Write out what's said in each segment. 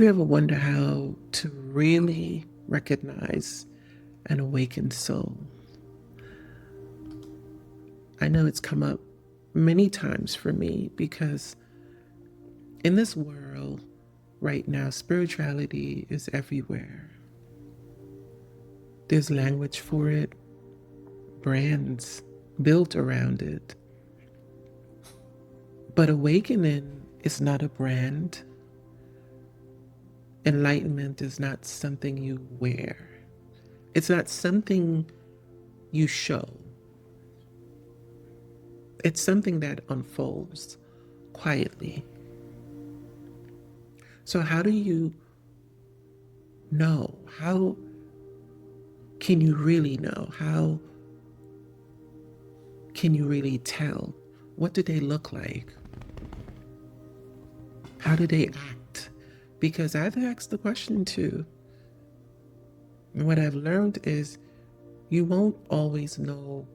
Do you ever wonder how to really recognize an awakened soul? I know it's come up many times for me because in this world right now, spirituality is everywhere. There's language for it, brands built around it. But awakening is not a brand. Enlightenment is not something you wear. It's not something you show. It's something that unfolds quietly. So how do you know? How can you really know? How can you really tell? What do they look like? How do they act? Because I've asked the question too. And what I've learned is you won't always know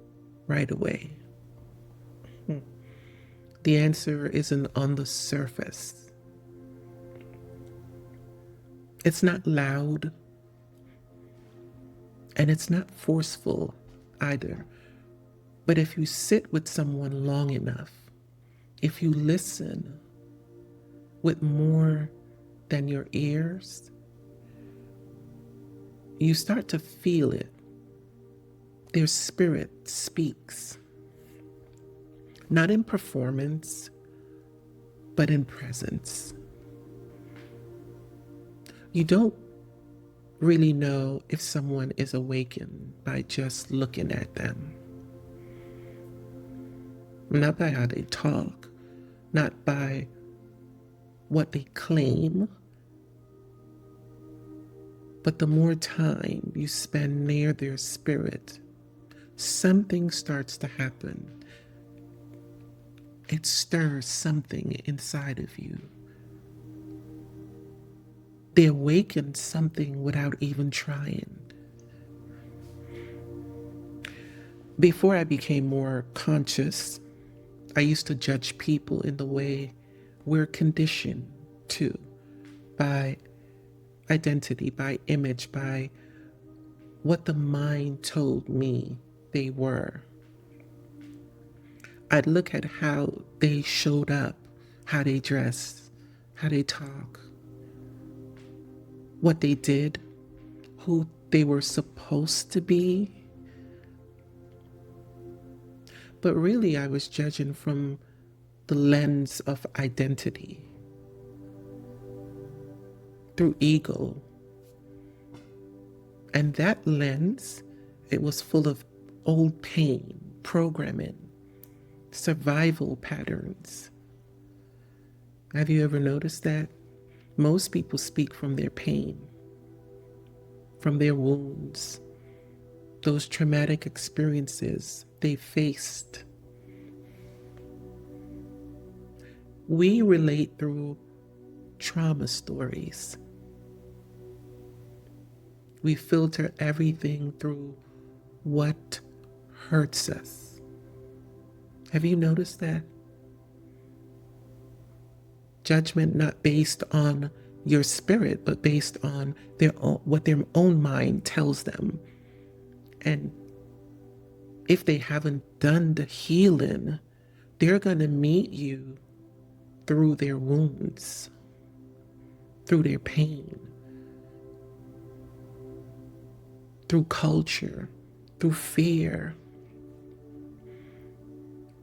right away. The answer isn't on the surface. It's not loud, and it's not forceful either. But if you sit with someone long enough, if you listen with more than your ears, you start to feel it. Their spirit speaks, not in performance, but in presence. You don't really know if someone is awakened by just looking at them. Not by how they talk, not by what they claim, but the more time you spend near their spirit, something starts to happen. It stirs something inside of you. They awaken something without even trying. Before I became more conscious, I used to judge people in the way we're conditioned to, by identity, by image, by what the mind told me they were. I'd look at how they showed up, how they dressed, how they talk, what they did, who they were supposed to be. But really, I was judging from the lens of identity, through ego. And that lens, it was full of old pain, programming, survival patterns. Have you ever noticed that? Most people speak from their pain, from their wounds, those traumatic experiences they faced. We relate through trauma stories. We filter everything through what hurts us. Have you noticed that? Judgment not based on your spirit, but based on what their own mind tells them. And if they haven't done the healing, they're going to meet you through their wounds, through their pain, through culture, through fear,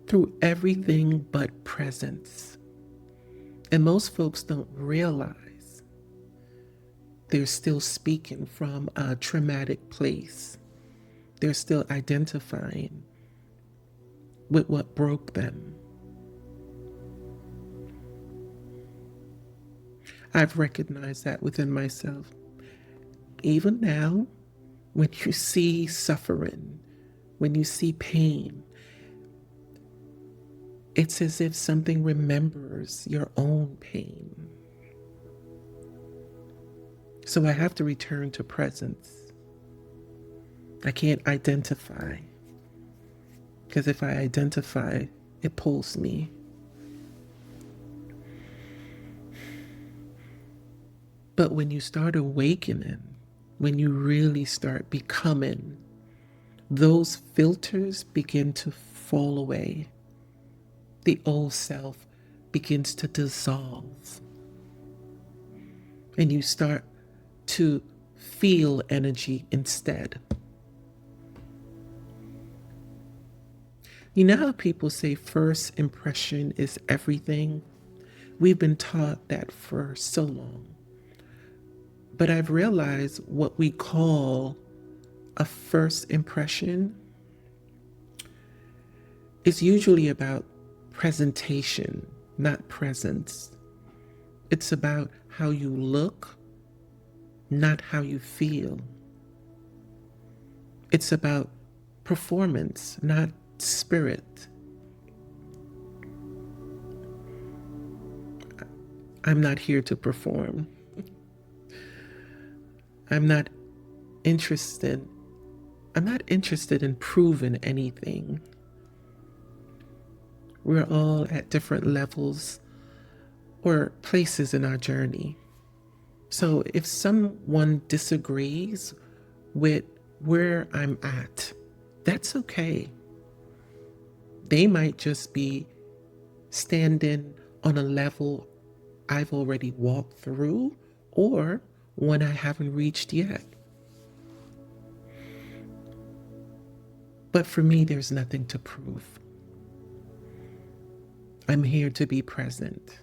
through everything but presence. And most folks don't realize they're still speaking from a traumatic place. They're still identifying with what broke them. I've recognized that within myself. Even now, when you see suffering, when you see pain, it's as if something remembers your own pain. So I have to return to presence. I can't identify, because if I identify, it pulls me. But when you start awakening, when you really start becoming, those filters begin to fall away. The old self begins to dissolve. And you start to feel energy instead. You know how people say first impression is everything? We've been taught that for so long. But I've realized what we call a first impression is usually about presentation, not presence. It's about how you look, not how you feel. It's about performance, not spirit. I'm not here to perform. I'm not interested. I'm not interested in proving anything. We're all at different levels or places in our journey. So if someone disagrees with where I'm at, that's okay. They might just be standing on a level I've already walked through or one I haven't reached yet. But for me, there's nothing to prove. I'm here to be present.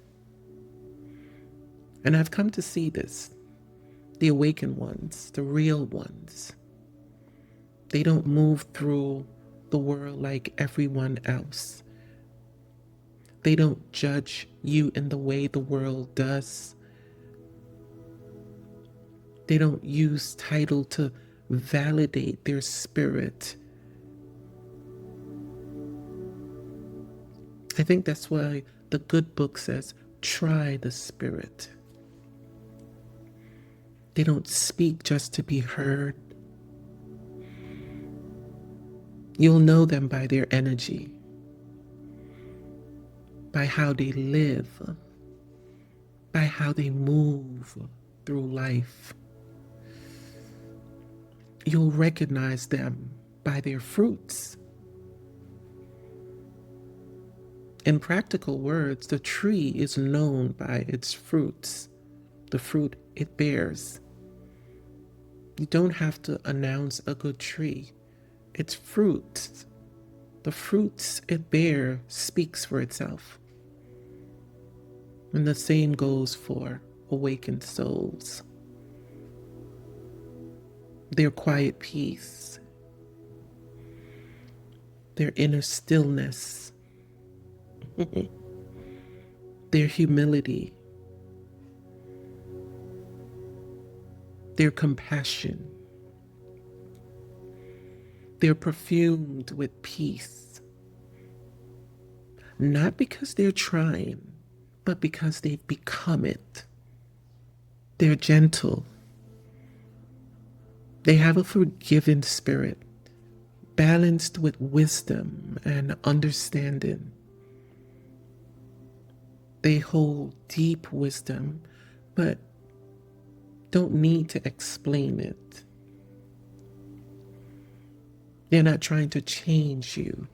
And I've come to see this. The awakened ones, the real ones, they don't move through the world like everyone else. They don't judge you in the way the world does. They don't use title to validate their spirit. I think that's why the good book says, try the spirit. They don't speak just to be heard. You'll know them by their energy, by how they live, by how they move through life. You'll recognize them by their fruits. In practical words, the tree is known by its fruits, the fruit it bears. You don't have to announce a good tree. Its fruits, the fruits it bears, speaks for itself. And the same goes for awakened souls. Their quiet peace, their inner stillness, their humility, their compassion, they're perfumed with peace. Not because they're trying, but because they've become it. They're gentle. They have a forgiving spirit, balanced with wisdom and understanding. They hold deep wisdom, but don't need to explain it. They're not trying to change you.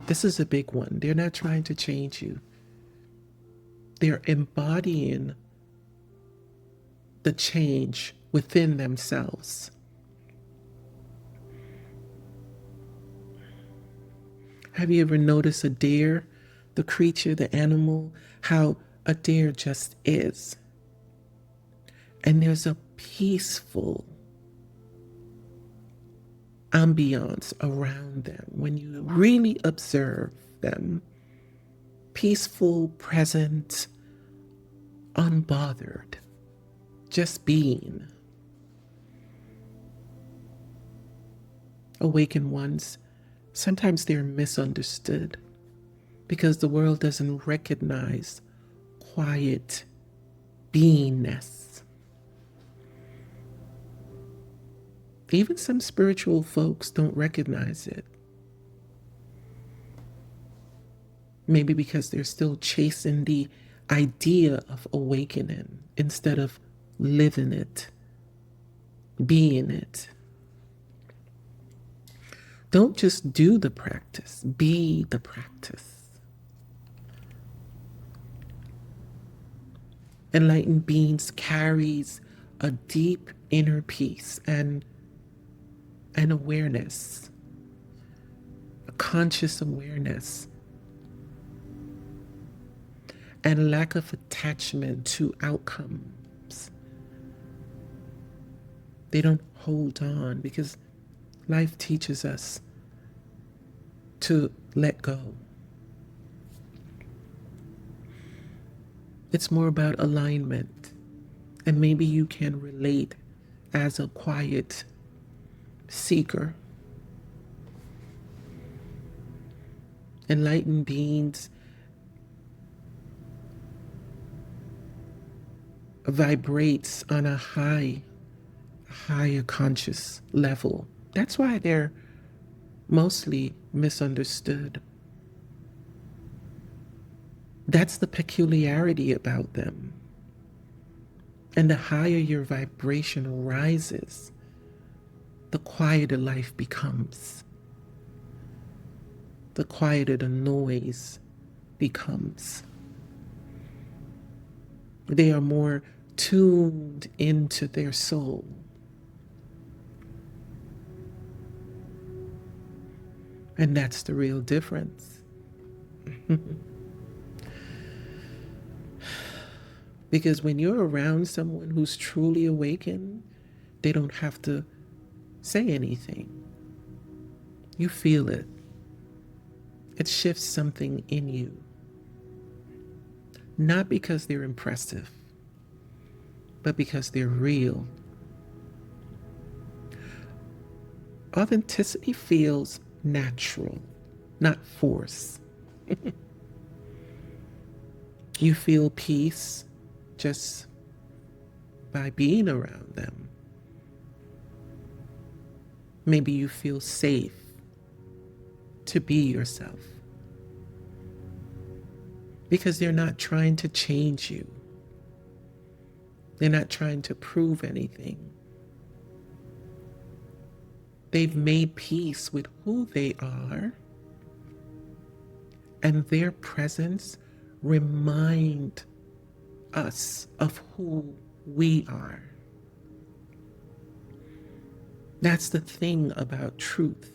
This is a big one. They're not trying to change you. They're embodying the change within themselves. Have you ever noticed a deer, the creature, the animal, how a deer just is? And there's a peaceful ambiance around them when you really observe them. Peaceful, present, unbothered, just being. Awakened ones, sometimes they're misunderstood because the world doesn't recognize quiet beingness. Even some spiritual folks don't recognize it. Maybe because they're still chasing the idea of awakening instead of living it, being it. Don't just do the practice, be the practice. Enlightened beings carries a deep inner peace and an awareness, a conscious awareness, and lack of attachment to outcomes. They don't hold on because life teaches us to let go. It's more about alignment, and maybe you can relate as a quiet seeker. Enlightened beings vibrates on a higher conscious level. That's why they're mostly misunderstood. That's the peculiarity about them. And the higher your vibration rises, the quieter life becomes. The quieter the noise becomes. They are more tuned into their soul. And that's the real difference. Because when you're around someone who's truly awakened, they don't have to say anything. You feel it. It shifts something in you. Not because they're impressive, but because they're real. Authenticity feels natural, not force. You feel peace just by being around them. Maybe you feel safe to be yourself because they're not trying to change you. They're not trying to prove anything. They've made peace with who they are, and their presence remind us of who we are. That's the thing about truth.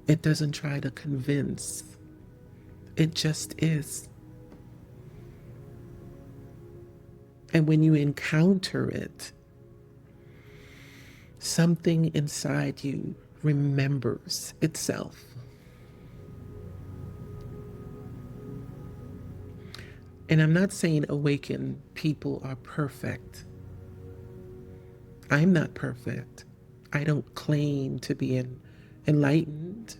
It doesn't try to convince. It just is. And when you encounter it, something inside you remembers itself. And I'm not saying awakened people are perfect. I'm not perfect. I don't claim to be enlightened.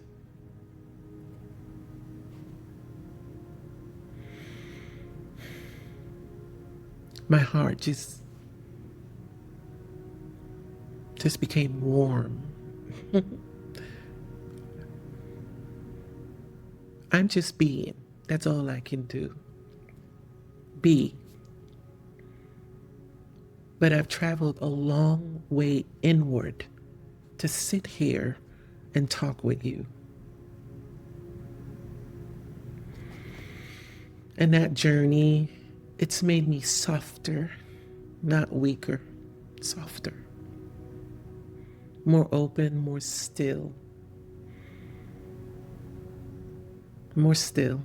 My heart just became warm. I'm just being. That's all I can do. Be. But I've traveled a long way inward to sit here and talk with you. And that journey, it's made me softer, not weaker, softer. More open, more still. More still.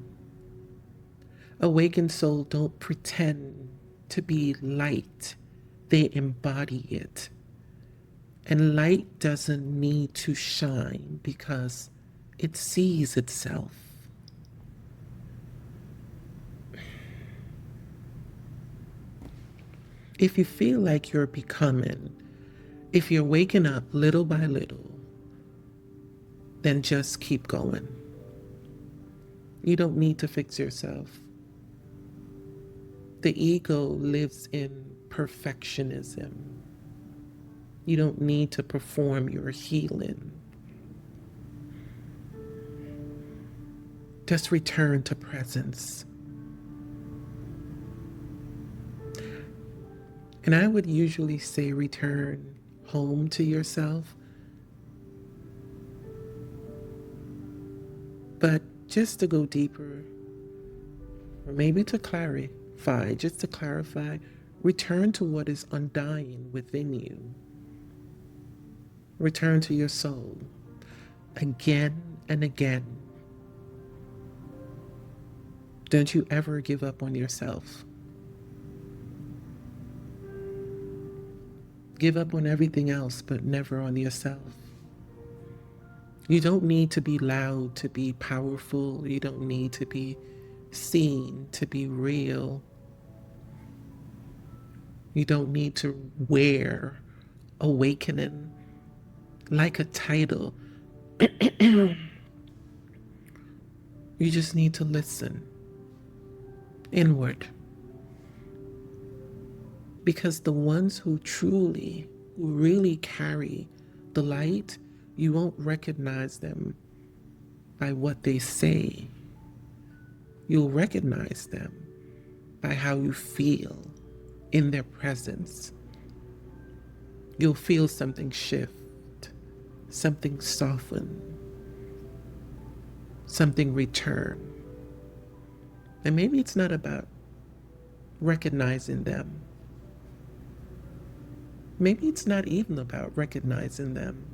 Awakened soul don't pretend to be light. They embody it. And light doesn't need to shine because it sees itself. If you feel like you're becoming, if you're waking up little by little, then just keep going. You don't need to fix yourself. The ego lives in perfectionism. You don't need to perform your healing. Just return to presence. And I would usually say return home to yourself. But just to go deeper, or maybe to clarify, just to clarify, return to what is undying within you. Return to your soul again and again. Don't you ever give up on yourself. Give up on everything else, but never on yourself. You don't need to be loud to be powerful. You don't need to be seen to be real. You don't need to wear awakening like a title. You just need to listen inward. Because the ones who really carry the light, you won't recognize them by what they say. You'll recognize them by how you feel in their presence. You'll feel something shift, something soften, something return. And maybe it's not about recognizing them. Maybe it's not even about recognizing them.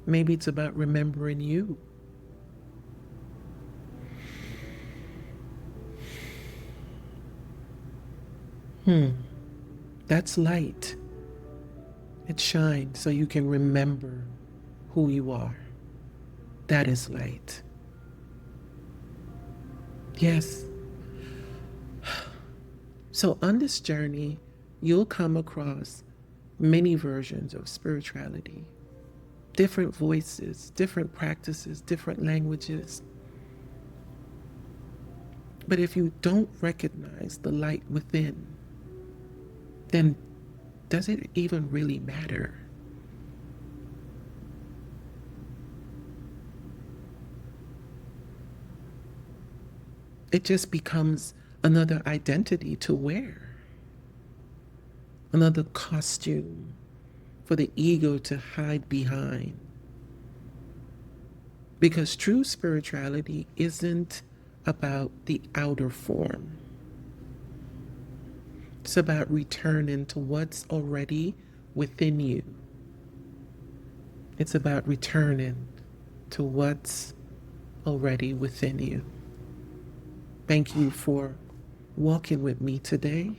Maybe it's about remembering you. That's light. It shines so you can remember who you are. That is light. Yes. So on this journey, you'll come across many versions of spirituality, different voices, different practices, different languages. But if you don't recognize the light within, then does it even really matter? It just becomes another identity to wear, another costume for the ego to hide behind. Because true spirituality isn't about the outer form. It's about returning to what's already within you. It's about returning to what's already within you. Thank you for walking with me today.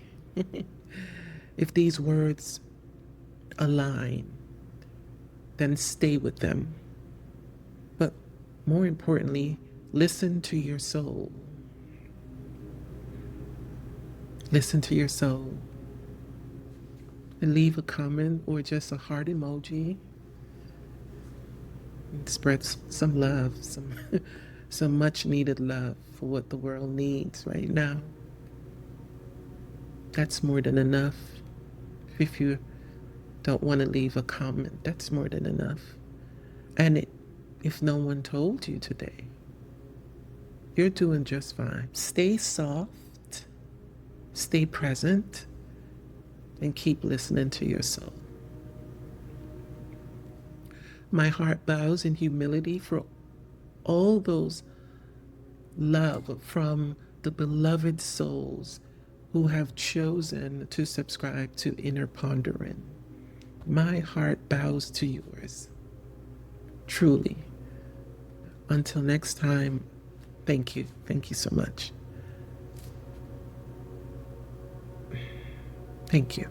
If these words align, then stay with them. But more importantly, listen to your soul. Listen to your soul. And leave a comment or just a heart emoji. And spread some love, some much needed love for what the world needs right now. That's more than enough. If you don't want to leave a comment, that's more than enough. And if no one told you today, you're doing just fine. Stay soft, stay present, and keep listening to your soul. My heart bows in humility for all those love from the beloved souls who have chosen to subscribe to Inner Pondering. My heart bows to yours. Truly. Until next time, thank you. Thank you so much. Thank you.